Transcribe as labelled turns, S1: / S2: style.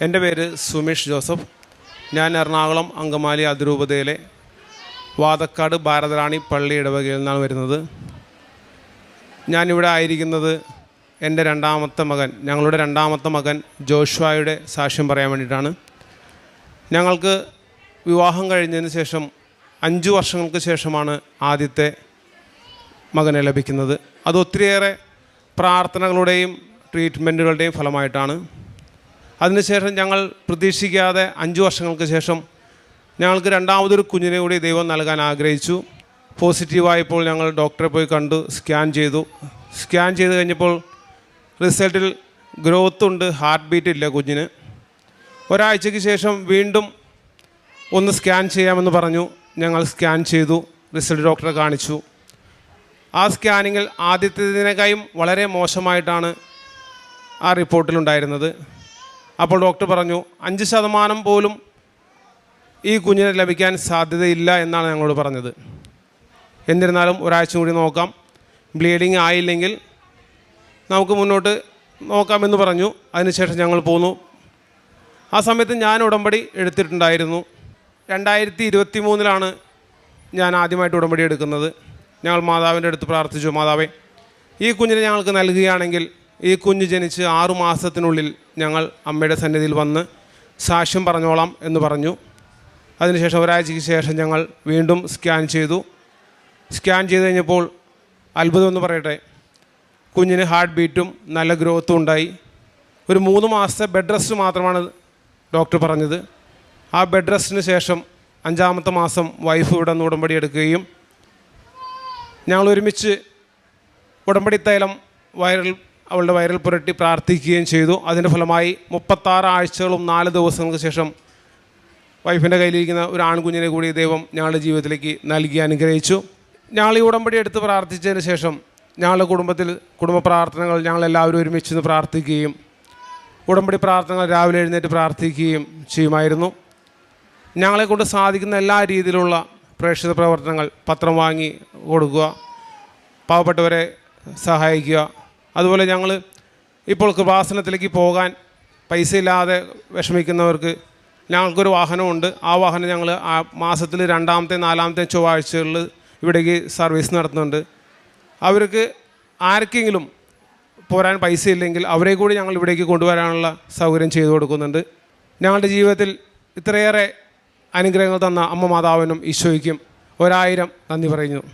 S1: എൻ്റെ പേര് സുമേഷ് ജോസഫ്. ഞാൻ എറണാകുളം അങ്കമാലി അതിരൂപതയിലെ വാതക്കാട് ഭാരതറാണി പള്ളി ഇടവകയിൽ നിന്നാണ് വരുന്നത്. ഞാനിവിടെ ആയിരിക്കുന്നത് എൻ്റെ ഞങ്ങളുടെ രണ്ടാമത്തെ മകൻ ജോഷുവയുടെ സാക്ഷ്യം പറയാൻ വേണ്ടിയിട്ടാണ്. ഞങ്ങൾക്ക് വിവാഹം കഴിഞ്ഞതിന് ശേഷം 5 വർഷങ്ങൾക്ക് ശേഷമാണ് ആദ്യത്തെ മകനെ ലഭിക്കുന്നത്. അത് ഒത്തിരിയേറെ പ്രാർത്ഥനകളുടെയും ട്രീറ്റ്മെൻറ്റുകളുടെയും ഫലമായിട്ടാണ്. അതിനുശേഷം ഞങ്ങൾ പ്രതീക്ഷിക്കാതെ 5 വർഷങ്ങൾക്ക് ശേഷം ഞങ്ങൾക്ക് രണ്ടാമതൊരു കുഞ്ഞിനെ കൂടി ദൈവം നൽകാൻ ആഗ്രഹിച്ചു. പോസിറ്റീവായപ്പോൾ ഞങ്ങൾ ഡോക്ടറെ പോയി കണ്ടു, സ്കാൻ ചെയ്ത് കഴിഞ്ഞപ്പോൾ റിസൾട്ടിൽ ഗ്രോത്ത് ഉണ്ട്, ഹാർട്ട് ബീറ്റ് ഇല്ല കുഞ്ഞിന്. ഒരാഴ്ചയ്ക്ക് ശേഷം വീണ്ടും ഒന്ന് സ്കാൻ ചെയ്യാമെന്ന് പറഞ്ഞു. ഞങ്ങൾ സ്കാൻ ചെയ്തു, റിസൾട്ട് ഡോക്ടറെ കാണിച്ചു. ആ സ്കാനിങ്ങിൽ ആദ്യത്തേതിനേക്കാളും വളരെ മോശമായിട്ടാണ് ആ റിപ്പോർട്ടിലുണ്ടായിരുന്നത്. അപ്പോൾ ഡോക്ടർ പറഞ്ഞു 5% പോലും ഈ കുഞ്ഞിനെ ലഭിക്കാൻ സാധ്യതയില്ല എന്നാണ് ഞങ്ങളോട് പറഞ്ഞത്. എന്നിരുന്നാലും ഒരാഴ്ച കൂടി നോക്കാം, ബ്ലീഡിങ് ആയില്ലെങ്കിൽ നമുക്ക് മുന്നോട്ട് നോക്കാമെന്ന് പറഞ്ഞു. അതിനുശേഷം ഞങ്ങൾ പോന്നു. ആ സമയത്ത് ഞാൻ ഉടമ്പടി എടുത്തിട്ടുണ്ടായിരുന്നു. 2023 ഞാൻ ആദ്യമായിട്ട് ഉടമ്പടി എടുക്കുന്നത്. ഞങ്ങൾ മാതാവിൻ്റെ അടുത്ത് പ്രാർത്ഥിച്ചു, മാതാവേ, ഈ കുഞ്ഞിനെ ഞങ്ങൾക്ക് നൽകുകയാണെങ്കിൽ ഈ കുഞ്ഞ് ജനിച്ച് 6 മാസത്തിനുള്ളിൽ ഞങ്ങൾ അമ്മയുടെ സന്നിധിയിൽ വന്ന് സാക്ഷ്യം പറഞ്ഞോളാം എന്ന് പറഞ്ഞു. അതിനുശേഷം ഒരാഴ്ചയ്ക്ക് ശേഷം ഞങ്ങൾ വീണ്ടും സ്കാൻ ചെയ്തു കഴിഞ്ഞപ്പോൾ അത്ഭുതമെന്ന് പറയട്ടെ, കുഞ്ഞിന് ഹാർട്ട് ബീറ്റും നല്ല ഗ്രോത്തും ഉണ്ടായി. ഒരു 3 മാസത്തെ ബെഡ് റെസ്റ്റ് മാത്രമാണ് ഡോക്ടർ പറഞ്ഞത്. ആ ബെഡ് റെസ്റ്റിന് ശേഷം 5ാമത്തെ മാസം വൈഫ് ഇവിടെ നിന്ന് ഉടമ്പടി എടുക്കുകയും ഞങ്ങൾ ഒരുമിച്ച് ഉടമ്പടി തൈലം അവളുടെ വയറിൽ പുരട്ടി പ്രാർത്ഥിക്കുകയും ചെയ്തു. അതിൻ്റെ ഫലമായി 36 ആഴ്ചകളും 4 ദിവസങ്ങൾക്ക് ശേഷം വൈഫിൻ്റെ കയ്യിലിരിക്കുന്ന ഒരു ആൺകുഞ്ഞിനെ കൂടി ദൈവം ഞങ്ങളുടെ ജീവിതത്തിലേക്ക് നൽകി അനുഗ്രഹിച്ചു. ഞങ്ങൾ ഈ ഉടമ്പടി എടുത്ത് പ്രാർത്ഥിച്ചതിന് ശേഷം ഞങ്ങളുടെ കുടുംബ പ്രാർത്ഥനകൾ ഞങ്ങളെല്ലാവരും ഒരുമിച്ച് പ്രാർത്ഥിക്കുകയും ഉടമ്പടി പ്രാർത്ഥനകൾ രാവിലെ എഴുന്നേറ്റ് പ്രാർത്ഥിക്കുകയും ചെയ്യുമായിരുന്നു. ഞങ്ങളെക്കൊണ്ട് സാധിക്കുന്ന എല്ലാ രീതിയിലുള്ള പ്രേക്ഷിത പ്രവർത്തനങ്ങൾ, പത്രം വാങ്ങി കൊടുക്കുക, പാവപ്പെട്ടവരെ സഹായിക്കുക. അതുപോലെ ഞങ്ങൾ ഇപ്പോൾ കൃപാസനത്തിലേക്ക് പോകാൻ പൈസയില്ലാതെ വിഷമിക്കുന്നവർക്ക് ഞങ്ങൾക്കൊരു വാഹനമുണ്ട്. ആ വാഹനം ഞങ്ങൾ ആ മാസത്തിൽ 2ാമത്തെ 4ാമത്തെ ചൊവ്വാഴ്ചകളിൽ ഇവിടേക്ക് സർവീസ് നടത്തുന്നുണ്ട്. അവർക്ക് ആർക്കെങ്കിലും പോരാൻ പൈസ ഇല്ലെങ്കിൽ അവരെ കൂടി ഞങ്ങൾ ഇവിടേക്ക് കൊണ്ടുവരാനുള്ള സൗകര്യം ചെയ്തു കൊടുക്കുന്നുണ്ട്. ഞങ്ങളുടെ ജീവിതത്തിൽ ഇത്രയേറെ അനുഗ്രഹങ്ങൾ തന്ന അമ്മ മാതാവിനും ഈശോയ്ക്കും 1000 നന്ദി പറയുന്നു.